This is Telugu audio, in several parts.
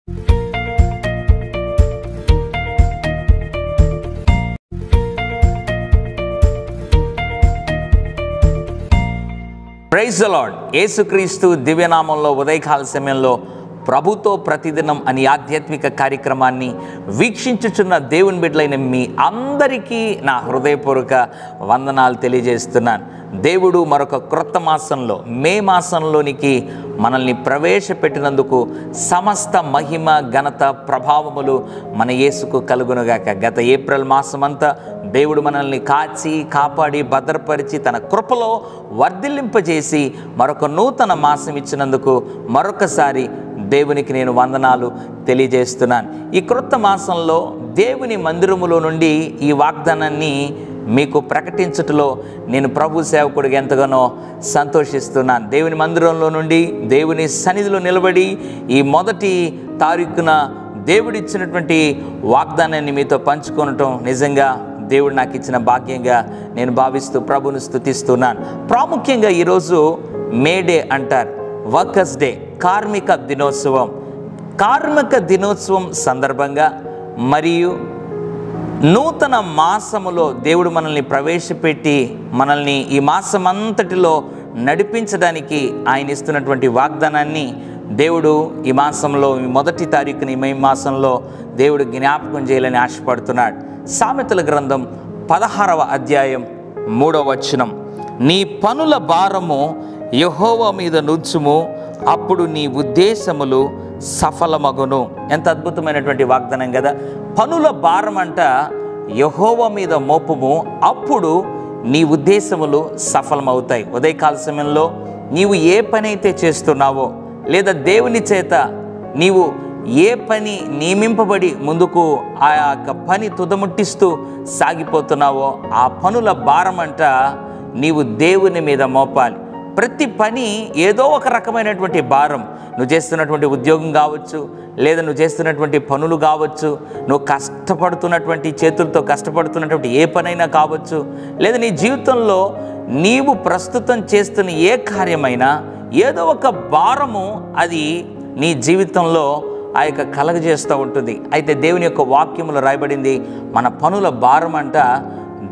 Praise the lord. యేసుక్రీస్తు దివ్యనామంలో ఉదయకాల సమయంలో ప్రభుతో ప్రతిదినం అని ఆధ్యాత్మిక కార్యక్రమాన్ని వీక్షించుచున్న దేవుని బిడ్డలైన మీ అందరికీ నా హృదయపూర్వక వందనాలు తెలియజేస్తున్నాను. దేవుడు మరొక క్రొత్త మాసంలో మే మాసంలోనికి మనల్ని ప్రవేశపెట్టినందుకు సమస్త మహిమ ఘనత ప్రభావములు మన యేసుకు కలుగునుగాక. గత ఏప్రిల్ మాసమంతా దేవుడు మనల్ని కాచి కాపాడి భద్రపరిచి తన కృపలో వర్ధిల్లింపజేసి మరొక నూతన మాసం ఇచ్చినందుకు మరొకసారి దేవునికి నేను వందనాలు తెలియజేస్తున్నాను. ఈ క్రొత్త మాసంలో దేవుని మందిరములో నుండి ఈ వాగ్దానాన్ని మీకు ప్రకటించుటలో నేను ప్రభు సేవకుడిగా ఎంతగానో సంతోషిస్తున్నాను. దేవుని మందిరంలో నుండి దేవుని సన్నిధిలో నిలబడి ఈ మొదటి తారీఖున దేవుడిచ్చినటువంటి వాగ్దానాన్ని మీతో పంచుకొనటం నిజంగా దేవుడు నాకు ఇచ్చిన భాగ్యంగా నేను భావిస్తూ ప్రభుని స్తుతిస్తున్నాను. ప్రాముఖ్యంగా ఈరోజు మేడే అంటారు, వర్కర్స్ డే, కార్మిక దినోత్సవం. కార్మిక దినోత్సవం సందర్భంగా మరియు నూతన మాసములో దేవుడు మనల్ని ప్రవేశపెట్టి మనల్ని ఈ మాసమంతటిలో నడిపించడానికి ఆయన ఇస్తున్నటువంటి వాగ్దానాన్ని దేవుడు ఈ మాసంలో ఈ మొదటి తారీఖుని మే మాసంలో దేవుడు జ్ఞాపకం చేయాలని ఆశపడుతున్నాడు. సామెతల గ్రంథం 16వ అధ్యాయం 3వ వచనం, నీ పనుల భారము యెహోవా మీద నుంచుము, అప్పుడు నీ ఉద్దేశములు సఫలమగును. ఎంత అద్భుతమైనటువంటి వాగ్దానం కదా. పనుల భారం అంట యెహోవా మీద మోపుము, అప్పుడు నీ ఉద్దేశములు సఫలమవుతాయి. ఉదయకాల సమయంలో నీవు ఏ పని అయితే చేస్తున్నావో లేదా దేవుని చేత నీవు ఏ పని నియమింపబడి ముందుకు ఆ యొక్క పని తుదముట్టిస్తూ సాగిపోతున్నావో ఆ పనుల భారం అంట నీవు దేవుని మీద మోపాలి. ప్రతి పని ఏదో ఒక రకమైనటువంటి భారం. నువ్వు చేస్తున్నటువంటి ఉద్యోగం కావచ్చు, లేదా నువ్వు చేస్తున్నటువంటి పనులు కావచ్చు, నువ్వు కష్టపడుతున్నటువంటి చేతులతో కష్టపడుతున్నటువంటి ఏ పనైనా కావచ్చు, లేదా నీ జీవితంలో నీవు ప్రస్తుతం చేస్తున్న ఏ కార్యమైనా ఏదో ఒక భారము అది నీ జీవితంలో ఆ యొక్క కలగజేస్తూ ఉంటుంది. అయితే దేవుని యొక్క వాక్యములో రాయబడింది, మన పనుల భారం అంట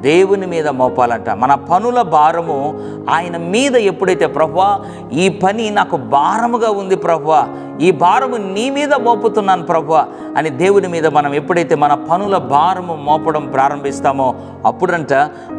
దేవుని మీద మోపాలంట. మన పనుల భారము ఆయన మీద ఎప్పుడైతే ప్రభువా ఈ పని నాకు భారముగా ఉంది ప్రభువా, ఈ భారము నీ మీద మోపుతున్నాను ప్రభువా అని దేవుని మీద మనం ఎప్పుడైతే మన పనుల భారము మోపడం ప్రారంభిస్తామో అప్పుడంట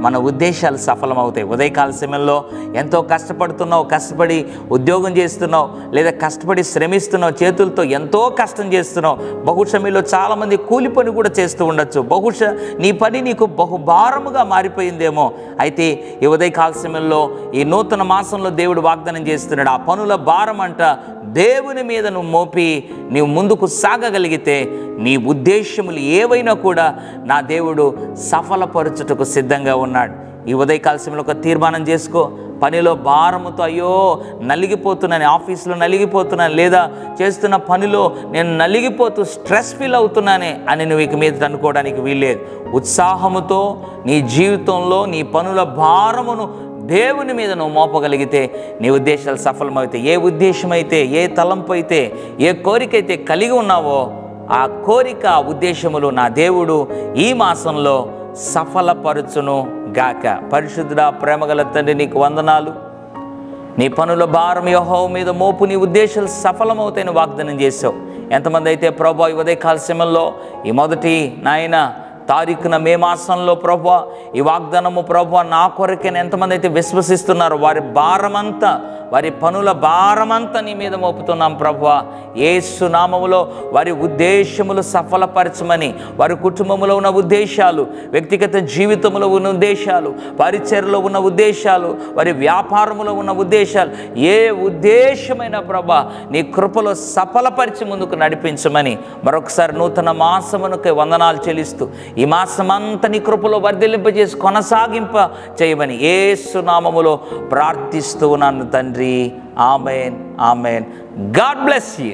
మన ఉద్దేశాలు సఫలమవుతాయి. ఉదయకాల సమయంలో ఎంతో కష్టపడుతున్నావు, కష్టపడి ఉద్యోగం చేస్తున్నావు, లేదా కష్టపడి శ్రమిస్తున్నావు, చేతులతో ఎంతో కష్టం చేస్తున్నావు. బహుశా మీలో చాలామంది కూలి పని కూడా చేస్తూ ఉండొచ్చు. బహుశా నీ పని నీకు బహుభారముగా మారిపోయిందేమో. అయితే ఈ ఉదయకాల సమయంలో ఈ నూతన మాసంలో దేవుడు వాగ్దానం చేస్తున్నాడు, ఆ పనుల భారం అంట దేవుని మీద నువ్వు మోపి నీవు ముందుకు సాగగలిగితే నీ ఉద్దేశములు ఏవైనా కూడా నా దేవుడు సఫలపరచుటకు సిద్ధంగా ఉన్నాడు. ఈ ఉదయకాల సమయంలో ఒక తీర్మానం చేసుకో. పనిలో భారముతో అయ్యో నలిగిపోతున్నాను, ఆఫీసులో నలిగిపోతున్నాను, లేదా చేస్తున్న పనిలో నేను నలిగిపోతూ స్ట్రెస్ ఫీల్ అవుతున్నానే అని నువ్వు ఇక మీద అనుకోవడానికి వీల్లేదు. ఉత్సాహముతో నీ జీవితంలో నీ పనుల భారమును దేవుని మీద నువ్వు మోపగలిగితే నీ ఉద్దేశాలు సఫలమవుతాయి. ఏ ఉద్దేశం అయితే, ఏ తలంపు అయితే, ఏ కోరిక అయితే కలిగి ఉన్నావో ఆ కోరిక, ఆ ఉద్దేశములు నా దేవుడు ఈ మాసంలో సఫలపరచును గాక. పరిశుద్ధుడా, ప్రేమగల తండ్రి, నీకు వందనాలు. నీ పనుల భారం యెహోవా మీద మోపు, నీ ఉద్దేశాలు సఫలమవుతాయని వాగ్దానం చేసావు. ఎంతమంది అయితే ప్రభా ఈ ఉదయకాల సమయంలో ఈ మొదటి నాయన తారీఖున మే మాసంలో ప్రభువా ఈ వాగ్దానము ప్రభువా నా కొరకేని ఎంతమంది అయితే విశ్వసిస్తున్నారో వారి భారమంతా, వారి పనుల భారమంతా నీ మీద మోపుతున్నాం ప్రభువా. యేసు నామములో వారి ఉద్దేశములు సఫలపరచమని, వారి కుటుంబంలో ఉన్న ఉద్దేశాలు, వ్యక్తిగత జీవితంలో ఉన్న ఉద్దేశాలు, పరిచర్యలో ఉన్న ఉద్దేశాలు, వారి వ్యాపారంలో ఉన్న ఉద్దేశాలు, ఏ ఉద్దేశమైన ప్రభా నీ కృపలో సఫలపరిచి ముందుకు నడిపించమని మరొకసారి నూతన మాసమునకు వందనాలు చెల్లిస్తూ ఈ మాసమంతా నీ కృపలో వర్ధిల్లింపజేసి కొనసాగింప చేయమని యేసు నామములో ప్రార్థిస్తూ ఉన్నాను తండ్రి. Amen, amen. God bless you.